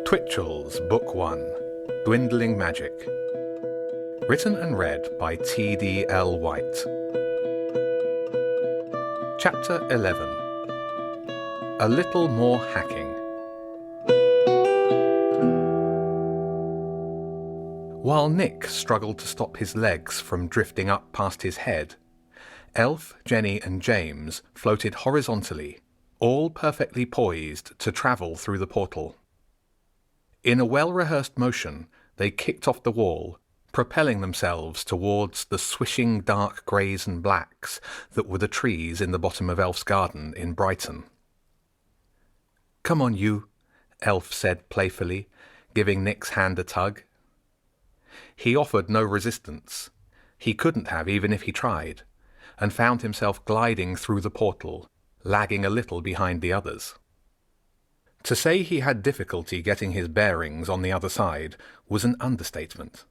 Twitchell's Book 1, Dwindling Magic. Written and read by T.D.L. White. Chapter 11. A Little More Hacking. While Nick struggled to stop his legs from drifting up past his head, Elf, Jenny and James floated horizontally, all perfectly poised to travel through the portal. In a well-rehearsed motion, they kicked off the wall, propelling themselves towards the swishing dark greys and blacks that were the trees in the bottom of Elf's garden in Brighton. "Come on, you," Elf said playfully, giving Nick's hand a tug. He offered no resistance. He couldn't have even if he tried, and found himself gliding through the portal, lagging a little behind the others. To say he had difficulty getting his bearings on the other side was an understatement.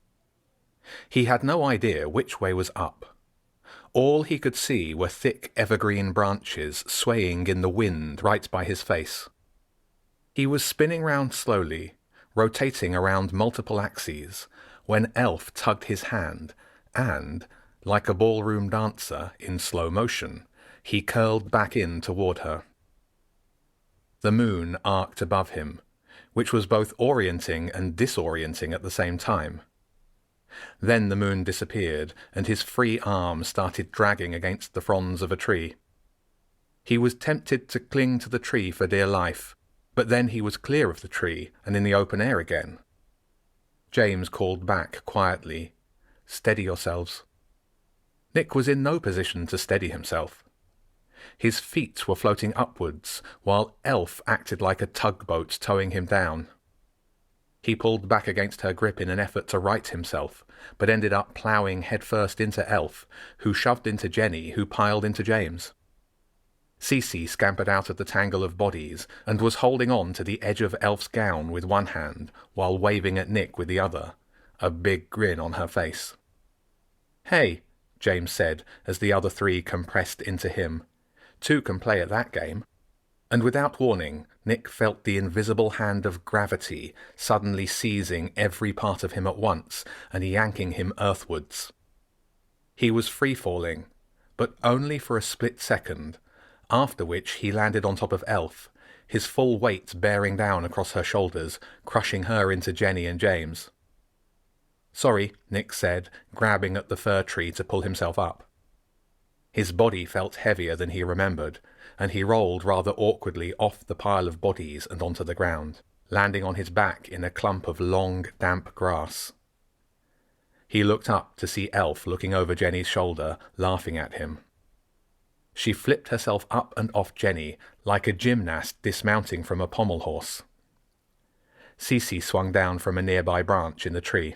He had no idea which way was up. All he could see were thick evergreen branches swaying in the wind right by his face. He was spinning round slowly, rotating around multiple axes, when Elf tugged his hand and, like a ballroom dancer in slow motion, he curled back in toward her. The moon arced above him, which was both orienting and disorienting at the same time. Then the moon disappeared, and his free arm started dragging against the fronds of a tree. He was tempted to cling to the tree for dear life, but then he was clear of the tree and in the open air again. James called back quietly, "Steady yourselves." Nick was in no position to steady himself. His feet were floating upwards, while Elf acted like a tugboat towing him down. He pulled back against her grip in an effort to right himself, but ended up ploughing headfirst into Elf, who shoved into Jenny, who piled into James. Cece scampered out of the tangle of bodies and was holding on to the edge of Elf's gown with one hand while waving at Nick with the other, a big grin on her face. "Hey," James said as the other three compressed into him. "Two can play at that game." And without warning, Nick felt the invisible hand of gravity suddenly seizing every part of him at once and yanking him earthwards. He was free-falling, but only for a split second, after which he landed on top of Elf, his full weight bearing down across her shoulders, crushing her into Jenny and James. "Sorry," Nick said, grabbing at the fir tree to pull himself up. His body felt heavier than he remembered, and he rolled rather awkwardly off the pile of bodies and onto the ground, landing on his back in a clump of long, damp grass. He looked up to see Elf looking over Jenny's shoulder, laughing at him. She flipped herself up and off Jenny like a gymnast dismounting from a pommel horse. Cece swung down from a nearby branch in the tree.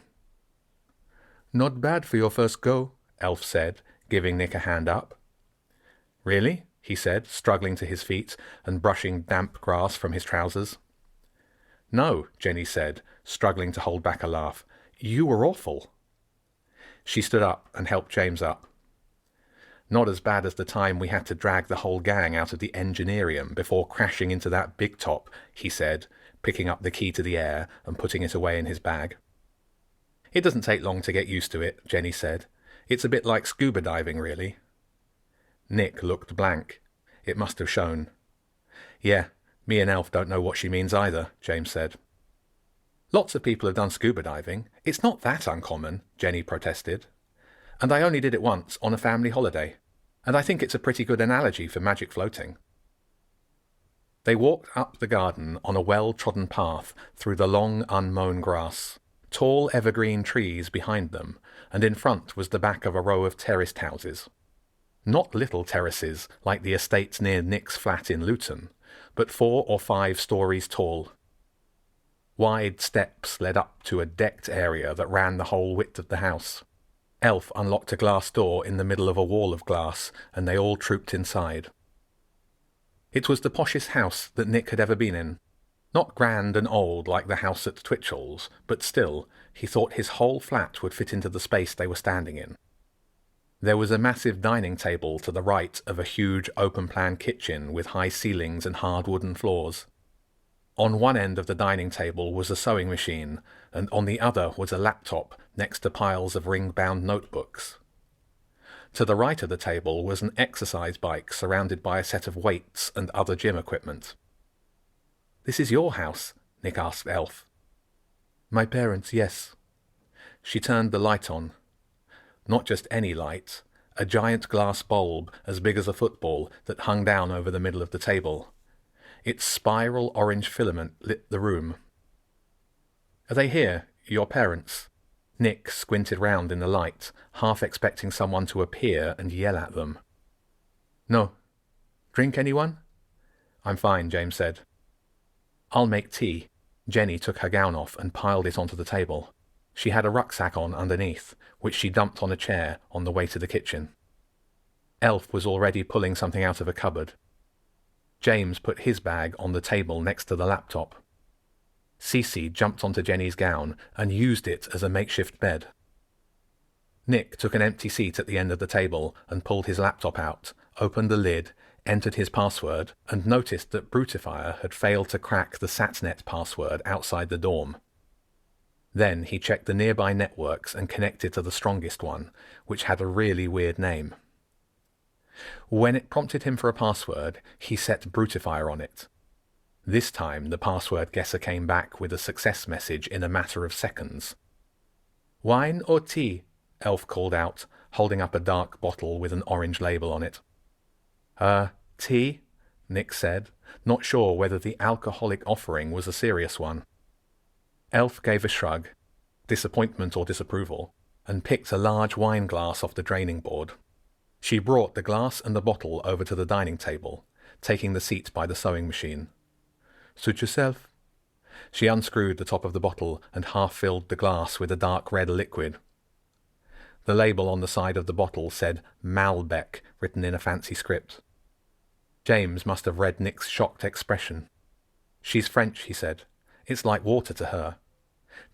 "Not bad for your first go," Elf said, giving Nick a hand up. "Really?" he said, struggling to his feet and brushing damp grass from his trousers. "No," Jenny said, struggling to hold back a laugh. "You were awful." She stood up and helped James up. "Not as bad as the time we had to drag the whole gang out of the engineerium before crashing into that big top," he said, picking up the key to the air and putting it away in his bag. "It doesn't take long to get used to it," Jenny said. "It's a bit like scuba diving, really." Nick looked blank. It must have shown. "Yeah, me and Elf don't know what she means either," James said. "Lots of people have done scuba diving. It's not that uncommon," Jenny protested. "And I only did it once on a family holiday. And I think it's a pretty good analogy for magic floating." They walked up the garden on a well-trodden path through the long unmown grass, tall evergreen trees behind them, and in front was the back of a row of terraced houses. Not little terraces like the estates near Nick's flat in Luton, but 4 or 5 stories tall. Wide steps led up to a decked area that ran the whole width of the house. Elf unlocked a glass door in the middle of a wall of glass, and they all trooped inside. It was the poshest house that Nick had ever been in. Not grand and old like the house at Twitchell's, but still, he thought his whole flat would fit into the space they were standing in. There was a massive dining table to the right of a huge open-plan kitchen with high ceilings and hard wooden floors. On one end of the dining table was a sewing machine, and on the other was a laptop next to piles of ring-bound notebooks. To the right of the table was an exercise bike surrounded by a set of weights and other gym equipment. "This is your house?" Nick asked Elf. "My parents, yes." She turned the light on. Not just any light, a giant glass bulb as big as a football that hung down over the middle of the table. Its spiral orange filament lit the room. "Are they here, your parents?" Nick squinted round in the light, half expecting someone to appear and yell at them. "No. Drink, anyone?" "I'm fine," James said. "I'll make tea." Jenny took her gown off and piled it onto the table. She had a rucksack on underneath, which she dumped on a chair on the way to the kitchen. Elf was already pulling something out of a cupboard. James put his bag on the table next to the laptop. Cece jumped onto Jenny's gown and used it as a makeshift bed. Nick took an empty seat at the end of the table and pulled his laptop out, opened the lid, entered his password, and noticed that Brutifier had failed to crack the SatNet password outside the dorm. Then he checked the nearby networks and connected to the strongest one, which had a really weird name. When it prompted him for a password, he set Brutifier on it. This time the password guesser came back with a success message in a matter of seconds. "Wine or tea?" Elf called out, holding up a dark bottle with an orange label on it. Tea?" Nick said, not sure whether the alcoholic offering was a serious one. Elf gave a shrug, disappointment or disapproval, and picked a large wine glass off the draining board. She brought the glass and the bottle over to the dining table, taking the seat by the sewing machine. "Suit yourself." She unscrewed the top of the bottle and half-filled the glass with a dark red liquid. The label on the side of the bottle said Malbec, written in a fancy script. James must have read Nick's shocked expression. "She's French," he said. "It's like water to her.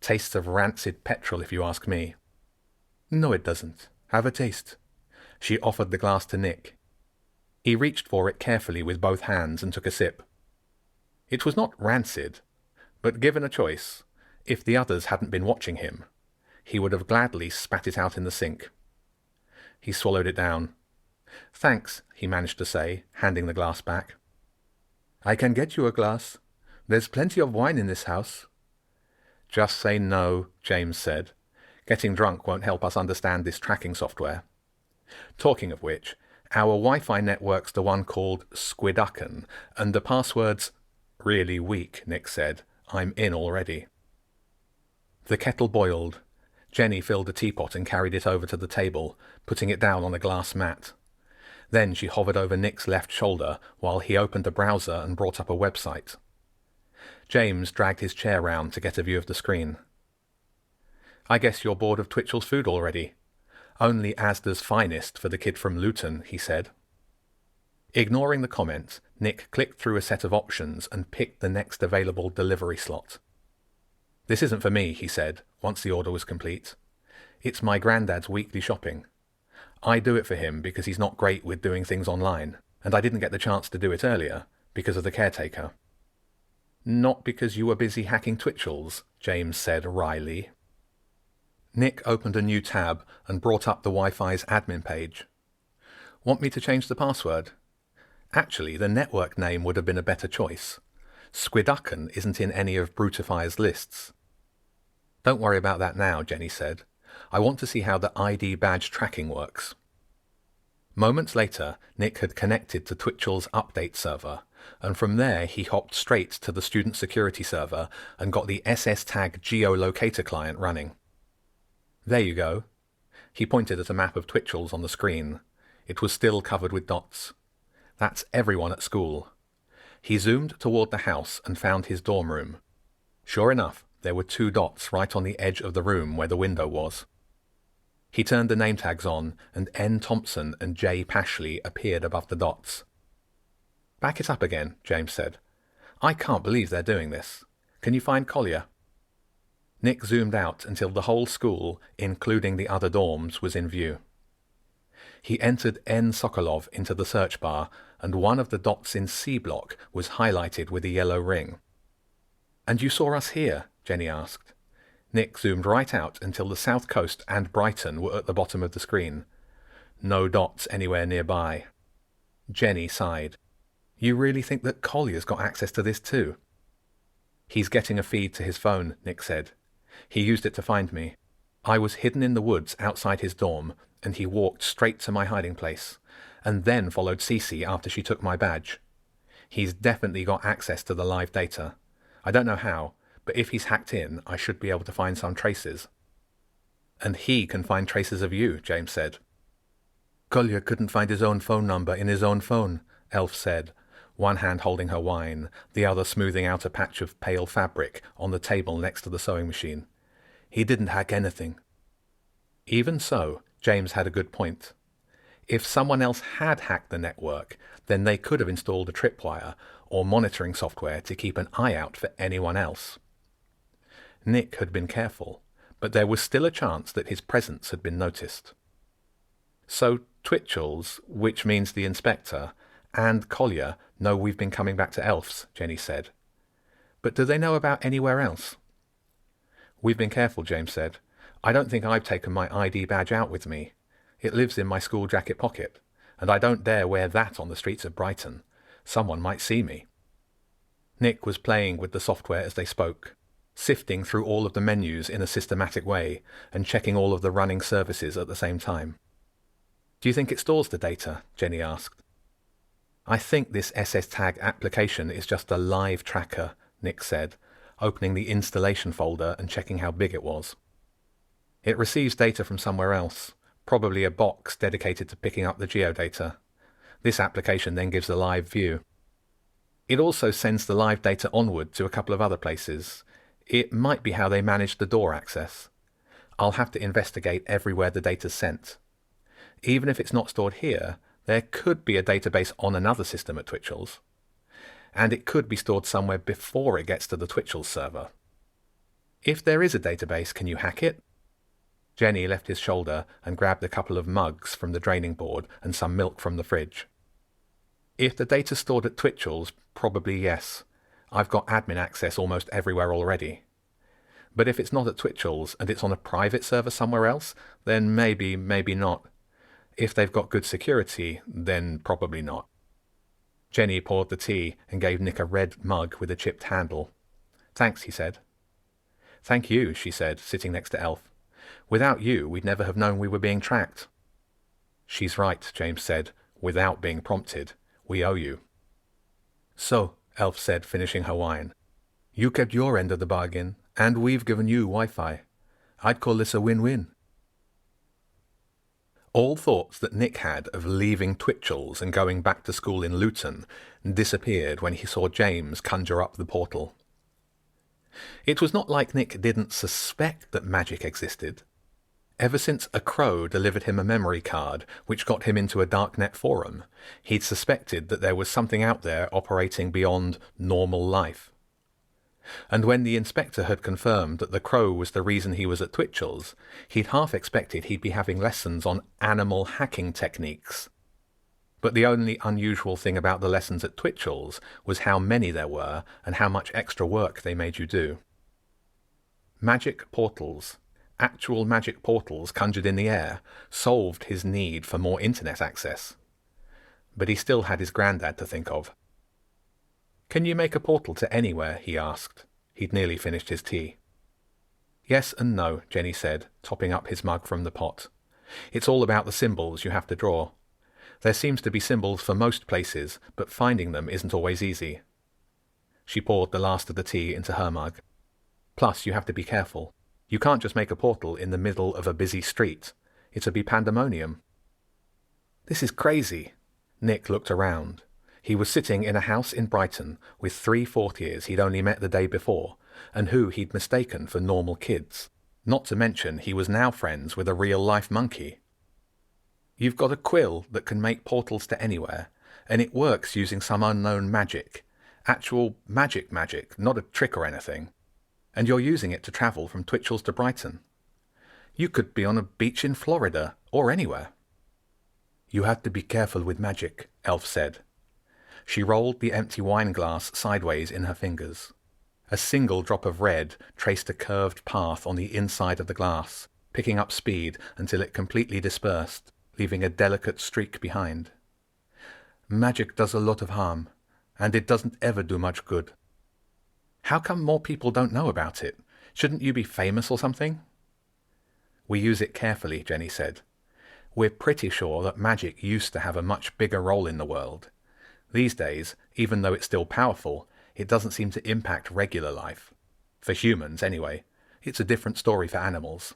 Tastes of rancid petrol, if you ask me." "No, it doesn't. Have a taste." She offered the glass to Nick. He reached for it carefully with both hands and took a sip. It was not rancid, but given a choice, if the others hadn't been watching him, he would have gladly spat it out in the sink. He swallowed it down. "Thanks," he managed to say, handing the glass back. "I can get you a glass. There's plenty of wine in this house." "Just say no," James said. "Getting drunk won't help us understand this tracking software. Talking of which, our Wi-Fi network's the one called Squiducken, and the password's really weak," Nick said. "I'm in already." The kettle boiled. Jenny filled a teapot and carried it over to the table, putting it down on a glass mat. Then she hovered over Nick's left shoulder while he opened a browser and brought up a website. James dragged his chair round to get a view of the screen. "I guess you're bored of Twitchell's food already. Only Asda's finest for the kid from Luton," he said. Ignoring the comment, Nick clicked through a set of options and picked the next available delivery slot. "This isn't for me," he said, once the order was complete. "It's my granddad's weekly shopping. I do it for him because he's not great with doing things online, and I didn't get the chance to do it earlier because of the caretaker." "Not because you were busy hacking Twitchell's," James said wryly. Nick opened a new tab and brought up the Wi-Fi's admin page. "Want me to change the password?" Actually, the network name would have been a better choice. Squiducken isn't in any of Brutifier's lists. "Don't worry about that now," Jenny said. "I want to see how the ID badge tracking works." Moments later, Nick had connected to Twitchell's update server, and from there he hopped straight to the student security server and got the SS-Tag geolocator client running. "There you go." He pointed at a map of Twitchell's on the screen. It was still covered with dots. "That's everyone at school." He zoomed toward the house and found his dorm room. Sure enough, there were 2 dots right on the edge of the room where the window was. He turned the name tags on, and N. Thompson and J. Pashley appeared above the dots. "Back it up again," James said. "I can't believe they're doing this. Can you find Collier?" Nick zoomed out until the whole school, including the other dorms, was in view. He entered N. Sokolov into the search bar, and one of the dots in C block was highlighted with a yellow ring. "And you saw us here?" Jenny asked. Nick zoomed right out until the south coast and Brighton were at the bottom of the screen. No dots anywhere nearby. Jenny sighed. "You really think that Collier's got access to this too?" "He's getting a feed to his phone," Nick said. "He used it to find me. I was hidden in the woods outside his dorm, and he walked straight to my hiding place, and then followed Cece after she took my badge. He's definitely got access to the live data. I don't know how, but if he's hacked in, I should be able to find some traces." "And he can find traces of you," James said. "Collier couldn't find his own phone number in his own phone," Elf said, one hand holding her wine, the other smoothing out a patch of pale fabric on the table next to the sewing machine. "He didn't hack anything." Even so, James had a good point. If someone else had hacked the network, then they could have installed a tripwire or monitoring software to keep an eye out for anyone else. Nick had been careful, but there was still a chance that his presence had been noticed. "So Twitchell's, which means the inspector, and Collier know we've been coming back to Elf's," Jenny said. "But do they know about anywhere else?" "We've been careful," James said. "I don't think I've taken my ID badge out with me. It lives in my school jacket pocket, and I don't dare wear that on the streets of Brighton. Someone might see me." Nick was playing with the software as they spoke, sifting through all of the menus in a systematic way and checking all of the running services at the same time. "Do you think it stores the data?" Jenny asked. "I think this SS-Tag application is just a live tracker," Nick said, opening the installation folder and checking how big it was. "It receives data from somewhere else, probably a box dedicated to picking up the geodata. This application then gives a live view. It also sends the live data onward to a couple of other places. It might be how they manage the door access. I'll have to investigate everywhere the data's sent. Even if it's not stored here, there could be a database on another system at Twitchell's. And it could be stored somewhere before it gets to the Twitchell's server. If there is a database, can you hack it?" Jenny left his shoulder and grabbed a couple of mugs from the draining board and some milk from the fridge. "If the data's stored at Twitchell's, probably yes. I've got admin access almost everywhere already. But if it's not at Twitchell's and it's on a private server somewhere else, then maybe not. If they've got good security, then probably not." Jenny poured the tea and gave Nick a red mug with a chipped handle. "Thanks," he said. "Thank you," she said, sitting next to Elf. "Without you, we'd never have known we were being tracked." "She's right," James said, without being prompted. "We owe you." "So," Elf said, finishing her wine, "you kept your end of the bargain, and we've given you Wi-Fi. I'd call this a win-win." All thoughts that Nick had of leaving Twitchell's and going back to school in Luton disappeared when he saw James conjure up the portal. It was not like Nick didn't suspect that magic existed. Ever since a crow delivered him a memory card which got him into a darknet forum, he'd suspected that there was something out there operating beyond normal life. And when the inspector had confirmed that the crow was the reason he was at Twitchell's, he'd half expected he'd be having lessons on animal hacking techniques. But the only unusual thing about the lessons at Twitchell's was how many there were and how much extra work they made you do. Magic portals, actual magic portals conjured in the air, solved his need for more internet access. But he still had his granddad to think of. "Can you make a portal to anywhere?" he asked. He'd nearly finished his tea. "Yes and no," Jenny said, topping up his mug from the pot. "It's all about the symbols you have to draw. There seems to be symbols for most places, but finding them isn't always easy." She poured the last of the tea into her mug. "Plus, you have to be careful. You can't just make a portal in the middle of a busy street. It'd be pandemonium." "This is crazy." Nick looked around. He was sitting in a house in Brighton with 3 fourth-years he'd only met the day before, and who he'd mistaken for normal kids. Not to mention he was now friends with a real-life monkey. "You've got a quill that can make portals to anywhere, and it works using some unknown magic. Actual magic, not a trick or anything. And you're using it to travel from Twitchell's to Brighton. You could be on a beach in Florida, or anywhere." "You have to be careful with magic," Elf said. She rolled the empty wine glass sideways in her fingers. A single drop of red traced a curved path on the inside of the glass, picking up speed until it completely dispersed, leaving a delicate streak behind. Magic does a lot of harm, and it doesn't ever do much good. How come more people don't know about it? Shouldn't you be famous or something? We use it carefully, Jenny said. We're pretty sure that magic used to have a much bigger role in the world. These days, even though it's still powerful, it doesn't seem to impact regular life. For humans, anyway. It's a different story for animals.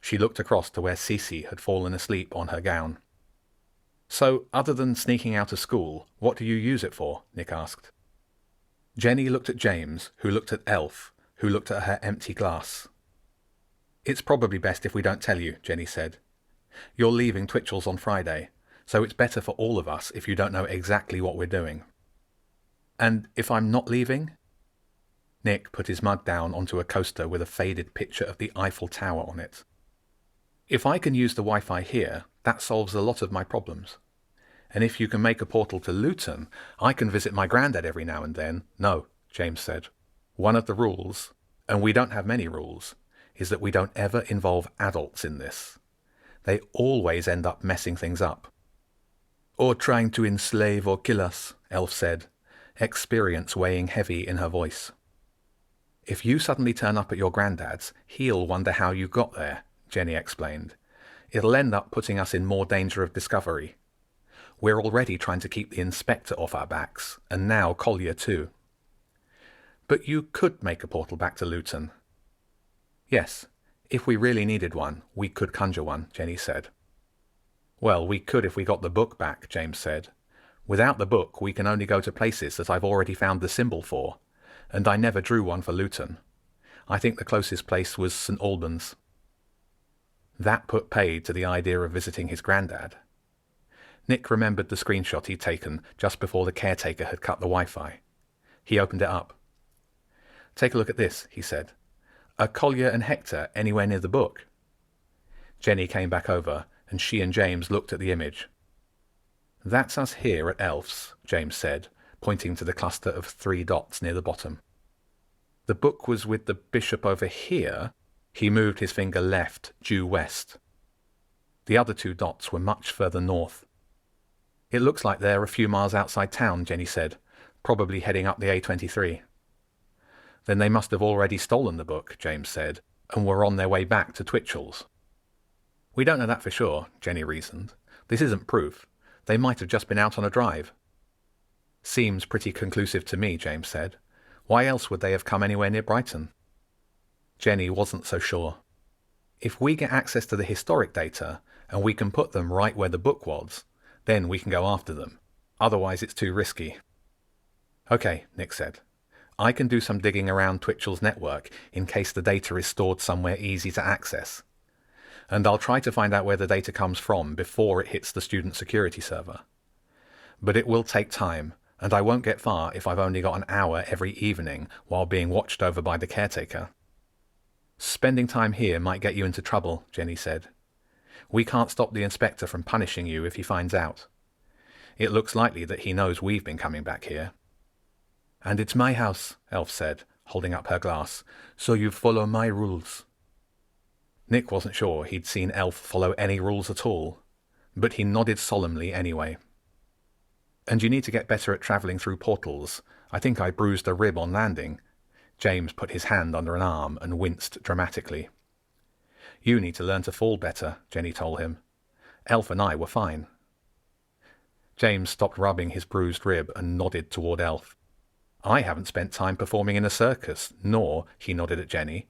She looked across to where Cece had fallen asleep on her gown. So, other than sneaking out of school, what do you use it for? Nick asked. Jenny looked at James, who looked at Elf, who looked at her empty glass. It's probably best if we don't tell you, Jenny said. You're leaving Twitchel's on Friday, so it's better for all of us if you don't know exactly what we're doing. And if I'm not leaving? Nick put his mug down onto a coaster with a faded picture of the Eiffel Tower on it. If I can use the Wi-Fi here, that solves a lot of my problems. And if you can make a portal to Luton, I can visit my granddad every now and then. No, James said. One of the rules, and we don't have many rules, is that we don't ever involve adults in this. They always end up messing things up. Or trying to enslave or kill us, Elf said, experience weighing heavy in her voice. If you suddenly turn up at your granddad's, he'll wonder how you got there, Jenny explained. It'll end up putting us in more danger of discovery. We're already trying to keep the inspector off our backs, and now Collier too. But you could make a portal back to Luton. Yes, if we really needed one, we could conjure one, Jenny said. Well, we could if we got the book back, James said. Without the book, we can only go to places that I've already found the symbol for, and I never drew one for Luton. I think the closest place was St Albans. That put paid to the idea of visiting his granddad. Nick remembered the screenshot he'd taken just before the caretaker had cut the Wi-Fi. He opened it up. Take a look at this, he said. Are Collier and Hector anywhere near the book? Jenny came back over, and she and James looked at the image. That's us here at Elf's, James said, pointing to the cluster of 3 dots near the bottom. The book was with the bishop over here. He moved his finger left, due west. The other 2 dots were much further north. It looks like they're a few miles outside town, Jenny said, probably heading up the A23. Then they must have already stolen the book, James said, and were on their way back to Twitchel's. We don't know that for sure, Jenny reasoned. This isn't proof. They might have just been out on a drive. Seems pretty conclusive to me, James said. Why else would they have come anywhere near Brighton? Jenny wasn't so sure. If we get access to the historic data, and we can put them right where the book was, then we can go after them. Otherwise it's too risky. Okay, Nick said. I can do some digging around Twitchel's network in case the data is stored somewhere easy to access. And I'll try to find out where the data comes from before it hits the student security server. But it will take time, and I won't get far if I've only got an hour every evening while being watched over by the caretaker. Spending time here might get you into trouble, Jenny said. We can't stop the inspector from punishing you if he finds out. It looks likely that he knows we've been coming back here. And it's my house, Elf said, holding up her glass, so you follow my rules. Nick wasn't sure he'd seen Elf follow any rules at all, but he nodded solemnly anyway. And you need to get better at travelling through portals. I think I bruised a rib on landing. James put his hand under an arm and winced dramatically. You need to learn to fall better, Jenny told him. Elf and I were fine. James stopped rubbing his bruised rib and nodded toward Elf. I haven't spent time performing in a circus, nor, he nodded at Jenny,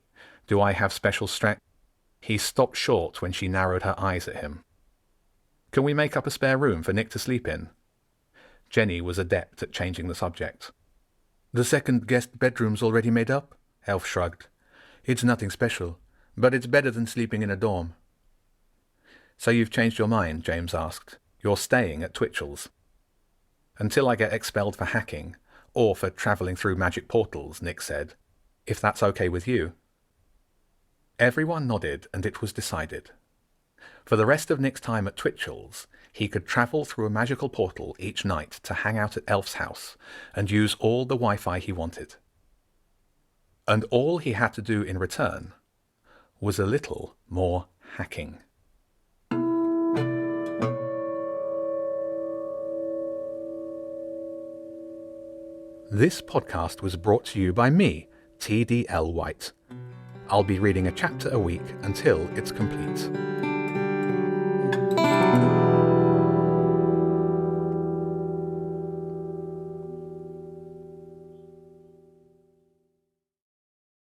do I have special strength. He stopped short when she narrowed her eyes at him. Can we make up a spare room for Nick to sleep in? Jenny was adept at changing the subject. The second guest bedroom's already made up, Elf shrugged. It's nothing special, but it's better than sleeping in a dorm. So you've changed your mind, James asked. You're staying at Twitchel's. Until I get expelled for hacking, or for travelling through magic portals, Nick said. If that's okay with you. Everyone nodded, and it was decided. For the rest of Nick's time at Twitchel's, he could travel through a magical portal each night to hang out at Elf's house and use all the Wi-Fi he wanted. and all he had to do in return was a little more hacking. This podcast was brought to you by me, TDL White. I'll be reading a chapter a week until it's complete.